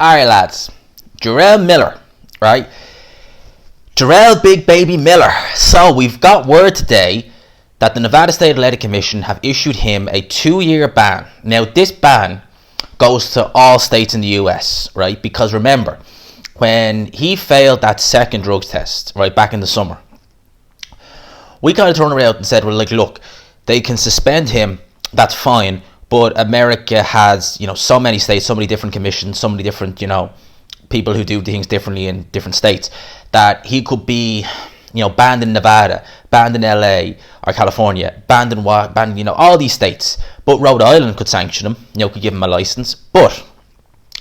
Alright, lads. Jarrell Miller, right? Jarrell Big Baby Miller. So, we've got word today that the Nevada State Athletic Commission have issued him a 2-year ban. Now, this ban goes to all states in the US, right? Because remember, when he failed that second drugs test, right, back in the summer, we kind of turned around and said, well, like, look, they can suspend him, that's fine, but America has, so many states, so many different commissions, so many different, people who do things differently in different states, that he could be, banned in Nevada, banned in LA or California, banned in all these states. But Rhode Island could sanction him, could give him a license. But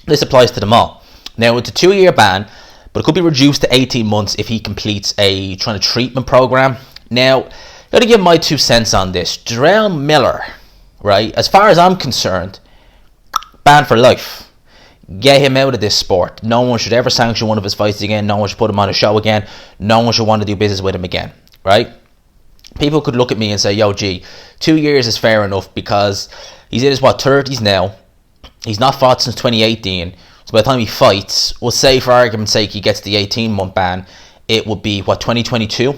this applies to them all. Now, it's a 2-year ban, but it could be reduced to 18 months if he completes a treatment program. Now, got to give my 2 cents on this. Jarrell Miller, right, as far as I'm concerned, banned for life. Get him out of this sport. No one should ever sanction one of his fights again. No one should put him on a show again. No one should want to do business with him again, right? People could look at me and say, yo, gee, 2 years is fair enough because he's in his, 30s now. He's not fought since 2018. So by the time he fights, we'll say for argument's sake he gets the 18-month ban, it would be, 2022?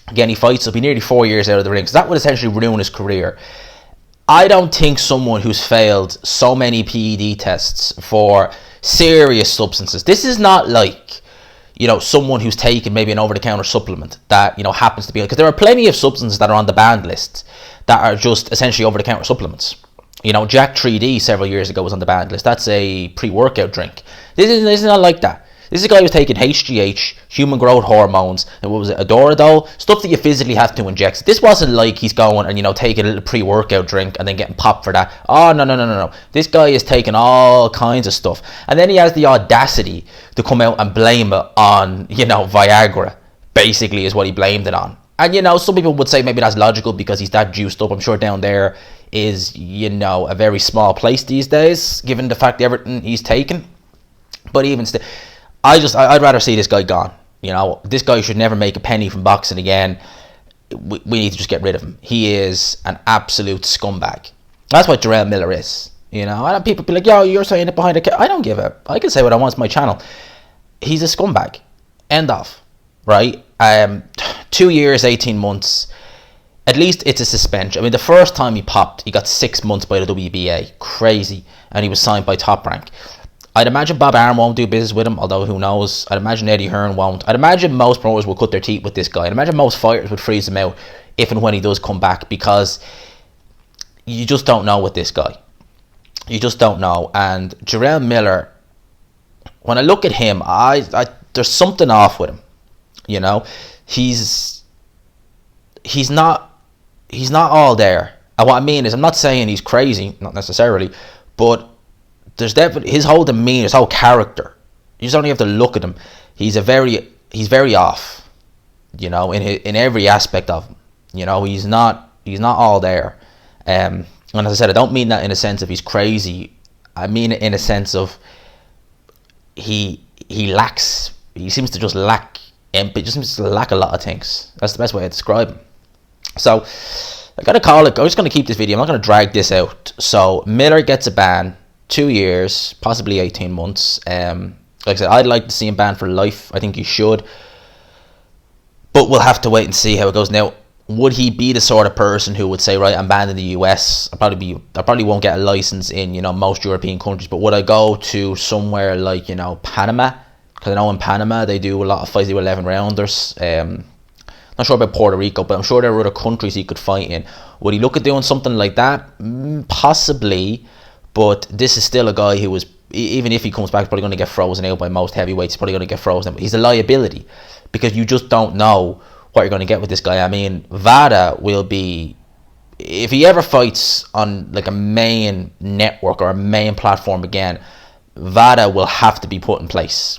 Again, he fights, it'll be nearly 4 years out of the ring. So that would essentially ruin his career. I don't think someone who's failed so many PED tests for serious substances, this is not like, someone who's taken maybe an over-the-counter supplement that, happens to be, because there are plenty of substances that are on the banned list that are just essentially over-the-counter supplements. Jack 3D several years ago was on the banned list. That's a pre-workout drink. This is not like that. This is a guy who was taking HGH, human growth hormones, and what was it, Adoradol? Stuff that you physically have to inject. This wasn't like he's going and, taking a little pre-workout drink and then getting popped for that. Oh, no. This guy is taking all kinds of stuff. And then he has the audacity to come out and blame it on, Viagra, basically is what he blamed it on. And, some people would say maybe that's logical because he's that juiced up. I'm sure down there is, a very small place these days, given the fact that everything he's taken. But even still, I'd rather see this guy gone. This guy should never make a penny from boxing again. We need to just get rid of him. He is an absolute scumbag. That's what Jarrell Miller is. And people be like, yo, you're saying it behind I don't give a... I can say what I want. It's my channel. He's a scumbag. End of. Right? 2 years, 18 months. At least it's a suspension. I mean, the first time he popped, he got 6 months by the WBA. Crazy. And he was signed by Top Rank. I'd imagine Bob Arum won't do business with him, although who knows. I'd imagine Eddie Hearn won't. I'd imagine most promoters will cut their teeth with this guy. I'd imagine most fighters would freeze him out if and when he does come back, because you just don't know with this guy. You just don't know. And Jarrell Miller, when I look at him, there's something off with him. He's not all there. And what I mean is, I'm not saying he's crazy, not necessarily, but there's definitely his whole demeanor, his whole character. You just only have to look at him. He's very off, in every aspect of him. He's not all there. And as I said, I don't mean that in a sense of he's crazy. I mean it in a sense of he seems to just lack empathy. Just seems to lack a lot of things. That's the best way to describe him. So I gotta call it. I'm just gonna keep this video. I'm not gonna drag this out. So Miller gets a ban. 2 years, possibly 18 months. Like I said, I'd like to see him banned for life. I think he should. But we'll have to wait and see how it goes. Now, would he be the sort of person who would say, right, I'm banned in the US. I probably won't get a license in, most European countries. But would I go to somewhere like, Panama? Because I know in Panama they do a lot of fights. They do 11 rounders. Not sure about Puerto Rico, but I'm sure there are other countries he could fight in. Would he look at doing something like that? Possibly. But this is still a guy who was, even if he comes back, he's probably going to get frozen out by most heavyweights. He's probably going to get frozen. But he's a liability because you just don't know what you're going to get with this guy. I mean, Vada will be, if he ever fights on like a main network or a main platform again, Vada will have to be put in place.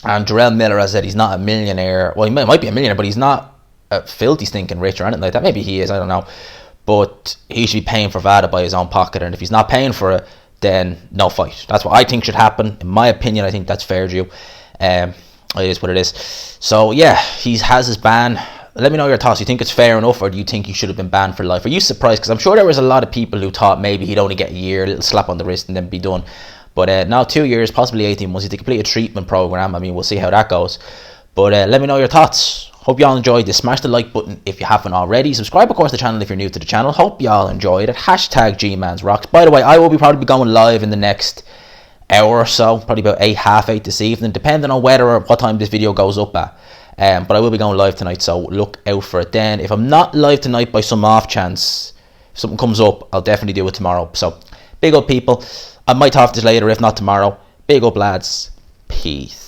And Jarrell Miller, as I said, he's not a millionaire. Well, he might be a millionaire, but he's not a filthy stinking rich or anything like that. Maybe he is, I don't know. But he should be paying for Vada by his own pocket. And if he's not paying for it, then no fight. That's what I think should happen. In my opinion, I think that's fair due. It is what it is. So, yeah, he has his ban. Let me know your thoughts. Do you think it's fair enough, or do you think he should have been banned for life? Are you surprised? Because I'm sure there was a lot of people who thought maybe he'd only get a year, a little slap on the wrist, and then be done. But now 2 years, possibly 18 months, to complete a treatment program. I mean, we'll see how that goes. But let me know your thoughts. Hope y'all enjoyed this. Smash the like button if you haven't already. Subscribe, of course, to the channel if you're new to the channel. Hope y'all enjoyed it. Hashtag GMansRocks. By the way, I will be probably going live in the next hour or so, probably about 8, half 8 this evening, depending on whether or what time this video goes up at. But I will be going live tonight, so look out for it then. If I'm not live tonight by some off chance, if something comes up, I'll definitely do it tomorrow. So big up, people. I might talk this later, if not tomorrow. Big up, lads. Peace.